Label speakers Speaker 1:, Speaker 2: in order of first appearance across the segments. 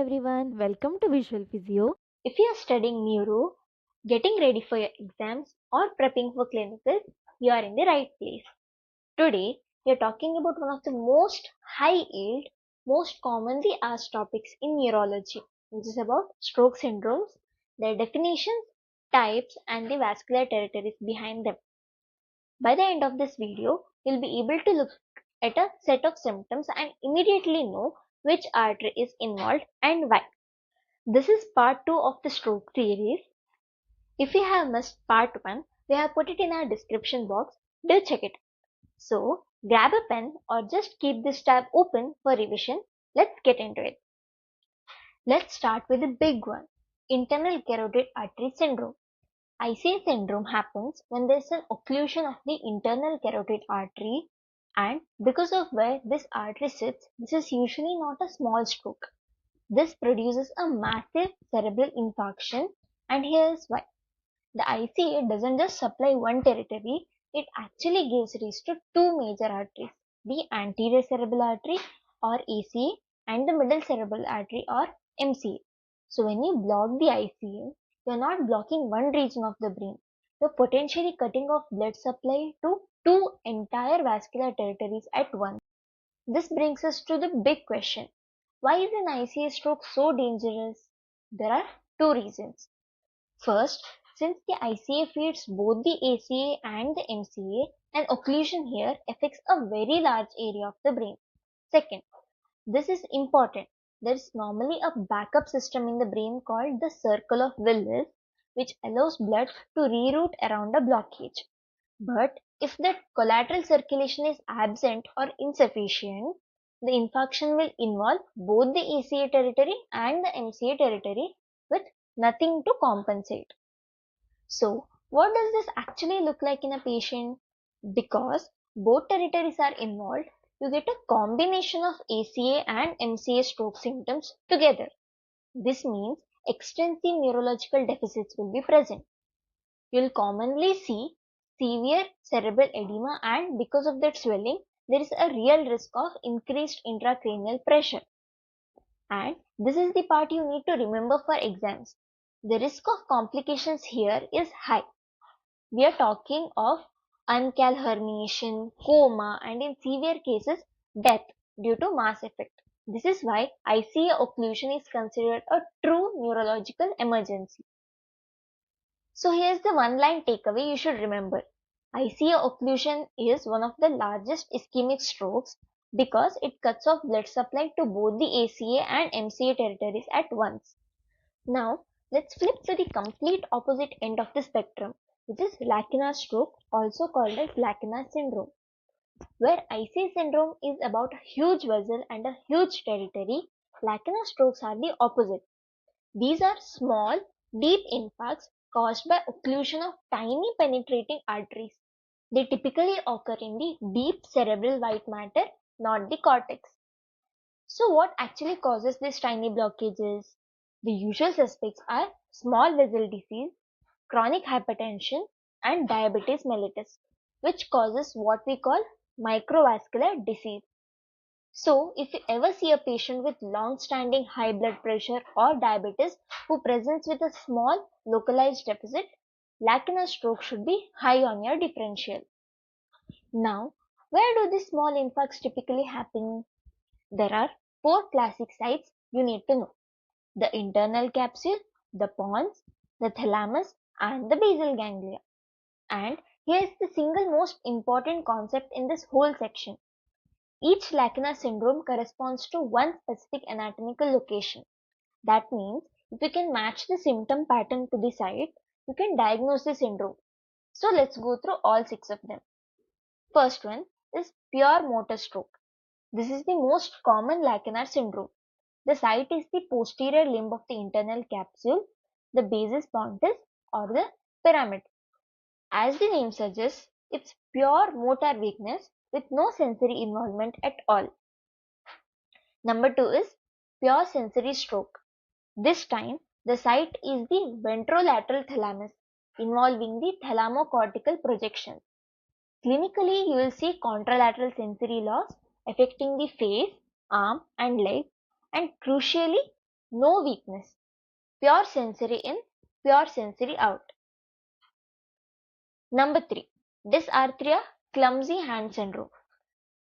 Speaker 1: everyone, welcome to Visual Physio.
Speaker 2: If you are studying neuro, getting ready for your exams, or prepping for clinicals, you are in the right place. Today, we are talking about one of the most high yield, most commonly asked topics in neurology, which is about stroke syndromes, their definitions, types, and the vascular territories behind them. By the end of this video, you'll be able to look at a set of symptoms and immediately know which artery is involved and why. This is part 2 of the stroke series. If you have missed part 1, we have put it in our description box. Do check it. So, grab a pen or just keep this tab open for revision. Let's get into it. Let's start with the big one, internal carotid artery syndrome. ICA syndrome happens when there is an occlusion of the internal carotid artery, and because of where this artery sits, this is usually not a small stroke. This produces a massive cerebral infarction, and here's why. The ICA doesn't just supply one territory, it actually gives rise to two major arteries, the anterior cerebral artery or ACA and the middle cerebral artery or MCA. So when you block the ICA, you're not blocking one region of the brain. You're potentially cutting off blood supply to two entire vascular territories at once. This brings us to the big question. Why is an ICA stroke so dangerous? There are two reasons. First, since the ICA feeds both the ACA and the MCA, an occlusion here affects a very large area of the brain. Second, this is important. There is normally a backup system in the brain called the circle of Willis, which allows blood to reroute around a blockage. But if that collateral circulation is absent or insufficient, the infarction will involve both the ACA territory and the MCA territory with nothing to compensate. So, what does this actually look like in a patient? Because both territories are involved, you get a combination of ACA and MCA stroke symptoms together. This means extensive neurological deficits will be present. You'll commonly see severe cerebral edema, and because of that swelling, there is a real risk of increased intracranial pressure. And this is the part you need to remember for exams. The risk of complications here is high. We are talking of uncal herniation, coma, and in severe cases, death due to mass effect. This is why ICA occlusion is considered a true neurological emergency. So here's the one-line takeaway you should remember. ICA occlusion is one of the largest ischemic strokes because it cuts off blood supply to both the ACA and MCA territories at once. Now, let's flip to the complete opposite end of the spectrum, which is lacunar stroke, also called as lacunar syndrome. Where ICA syndrome is about a huge vessel and a huge territory, lacunar strokes are the opposite. These are small, deep infarcts caused by occlusion of tiny penetrating arteries. They typically occur in the deep cerebral white matter, not the cortex. So what actually causes these tiny blockages? The usual suspects are small vessel disease, chronic hypertension, and diabetes mellitus, which causes what we call microvascular disease. So, if you ever see a patient with long-standing high blood pressure or diabetes who presents with a small localized deficit, lacunar stroke should be high on your differential. Now, where do these small infarcts typically happen? There are four classic sites you need to know: the internal capsule, the pons, the thalamus, and the basal ganglia. And here is the single most important concept in this whole section. Each lacunar syndrome corresponds to one specific anatomical location. That means if you can match the symptom pattern to the site, you can diagnose the syndrome. So let's go through all six of them. First one is pure motor stroke. This is the most common lacunar syndrome. The site is the posterior limb of the internal capsule, the basis pontis or the pyramid. As the name suggests, it's pure motor weakness with no sensory involvement at all. Number 2 is pure sensory stroke. This time, the site is the ventrolateral thalamus, involving the thalamocortical projections. Clinically, you will see contralateral sensory loss affecting the face, arm, and leg, and crucially, no weakness. Pure sensory in, pure sensory out. Number 3. Dysarthria, clumsy hand syndrome.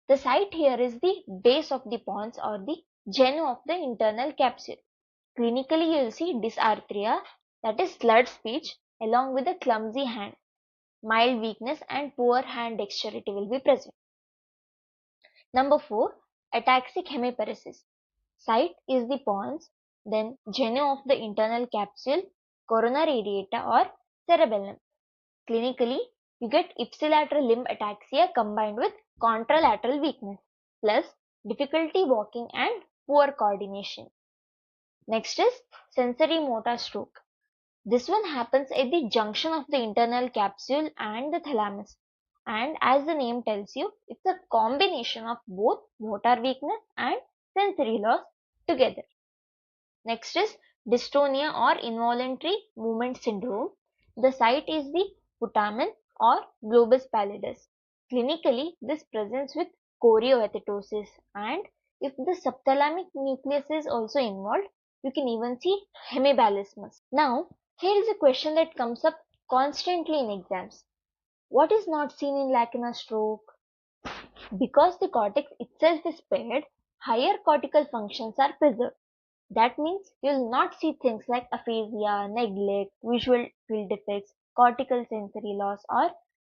Speaker 2: The site here is the base of the pons or the genu of the internal capsule. Clinically, you will see dysarthria, that is slurred speech, along with a clumsy hand. Mild weakness and poor hand dexterity will be present. Number 4. Ataxic hemiparesis. Site is the pons, then genu of the internal capsule, corona radiata or cerebellum. Clinically, you get ipsilateral limb ataxia combined with contralateral weakness, plus difficulty walking and poor coordination. Next is sensorimotor stroke. This one happens at the junction of the internal capsule and the thalamus. And as the name tells you, it's a combination of both motor weakness and sensory loss together. Next is dystonia or involuntary movement syndrome. The site is the putamen or globus pallidus. Clinically, this presents with chorioathetosis, and if the subthalamic nucleus is also involved, you can even see hemibalismus. Now, here is a question that comes up constantly in exams. What is not seen in lacunar stroke? Because the cortex itself is spared, higher cortical functions are preserved. That means you will not see things like aphasia, neglect, visual field defects, cortical sensory loss, or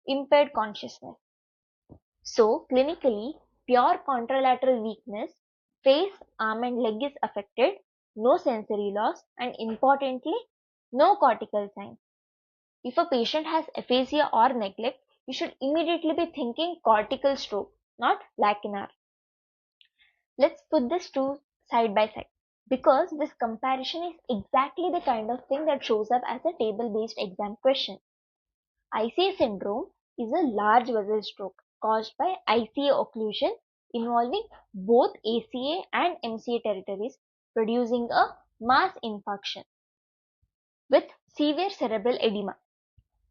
Speaker 2: impaired consciousness. So, clinically, pure contralateral weakness, face, arm and leg is affected, no sensory loss, and importantly, no cortical signs. If a patient has aphasia or neglect, you should immediately be thinking cortical stroke, not lacunar. Let's put these two side by side, because this comparison is exactly the kind of thing that shows up as a table-based exam question. ICA syndrome is a large vessel stroke caused by ICA occlusion involving both ACA and MCA territories, producing a mass infarction with severe cerebral edema.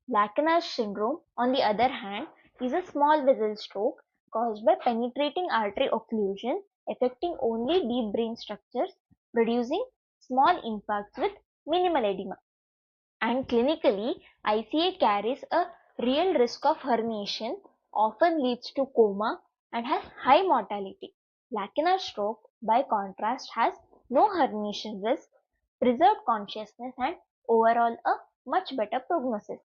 Speaker 2: Lacunar syndrome, on the other hand, is a small vessel stroke caused by penetrating artery occlusion affecting only deep brain structures, producing small infarcts with minimal edema. And clinically, ICA carries a real risk of herniation, often leads to coma, and has high mortality. Lacunar stroke, by contrast, has no herniation risk, preserved consciousness, and overall a much better prognosis.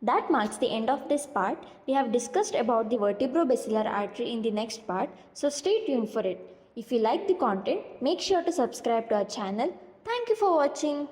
Speaker 1: That marks the end of this part. We have discussed about the vertebrobasilar artery in the next part, so stay tuned for it. If you like the content, make sure to subscribe to our channel. Thank you for watching.